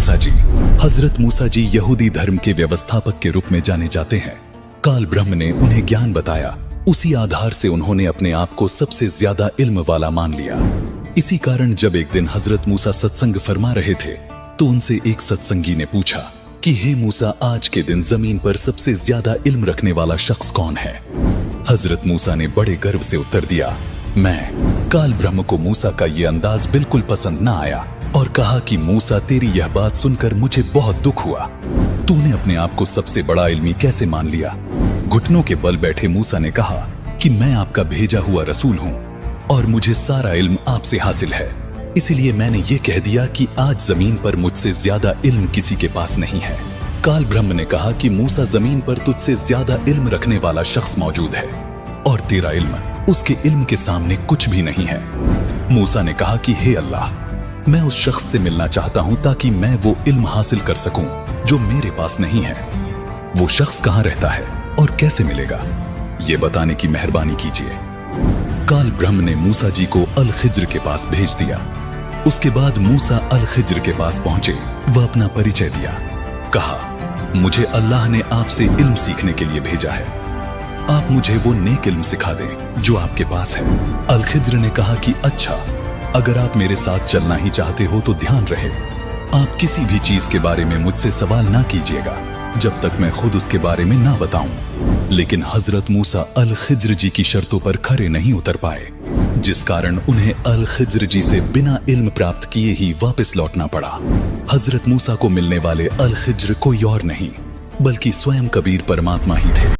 मूसा जी। हजरत मूसा जी यहूदी धर्म के व्यवस्थापक के रूप में जाने जाते हैं। काल ब्रह्म ने उन्हें ज्ञान बताया, उसी आधार से उन्होंने अपने आप को सबसे ज्यादा इल्म वाला मान लिया। इसी कारण जब एक दिन हजरत मूसा सत्संग फरमा रहे थे तो उनसे एक सत्संगी ने पूछा कि हे मूसा, आज के दिन जमीन पर सबसे ज्यादा इल्म रखने वाला शख्स कौन है? हजरत मूसा ने बड़े गर्व से उत्तर दिया, मैं। काल ब्रह्म को मूसा का ये अंदाज बिल्कुल पसंद न आया और कहा कि मूसा, तेरी यह बात सुनकर मुझे बहुत दुख हुआ। तूने अपने आप को सबसे बड़ा इल्मी कैसे मान लिया? घुटनों के बल बैठे मूसा ने कहा कि मैं आपका भेजा हुआ रसूल हूँ और मुझे सारा इल्म आपसे हासिल है, इसीलिए मैंने ये कह दिया कि आज जमीन पर मुझसे ज्यादा इल्म किसी के पास नहीं है। काल ब्रह्म ने कहा कि मूसा, जमीन पर तुझसे ज्यादा इल्म रखने वाला शख्स मौजूद है और तेरा इल्म उसके इल्म के सामने कुछ भी नहीं है। मूसा ने कहा कि हे अल्लाह, मैं उस शख्स से मिलना चाहता हूं ताकि मैं वो इल्म हासिल कर सकूं जो मेरे पास नहीं है। वो शख्स कहां रहता है और कैसे मिलेगा, ये बताने की मेहरबानी कीजिए। काल ब्रह्म ने मूसा जी को अल खिज्र के पास भेज दिया। उसके बाद मूसा अल खिज्र के पास पहुंचे। वह अपना परिचय दिया। कहा, मुझे अल्लाह ने आपसे इल्म सीखने के लिए भेजा है, आप मुझे वो नेक इल्म सिखा दें जो आपके पास है। अल खिज्र ने कहा कि अच्छा, अगर आप मेरे साथ चलना ही चाहते हो तो ध्यान रहे, आप किसी भी चीज के बारे में मुझसे सवाल ना कीजिएगा जब तक मैं खुद उसके बारे में ना बताऊं। लेकिन हजरत मूसा अल खिज्र जी की शर्तों पर खरे नहीं उतर पाए, जिस कारण उन्हें अल खिज्र जी से बिना इल्म प्राप्त किए ही वापस लौटना पड़ा। हजरत मूसा को मिलने वाले अल खिज्र कोई और नहीं बल्कि स्वयं कबीर परमात्मा ही थे।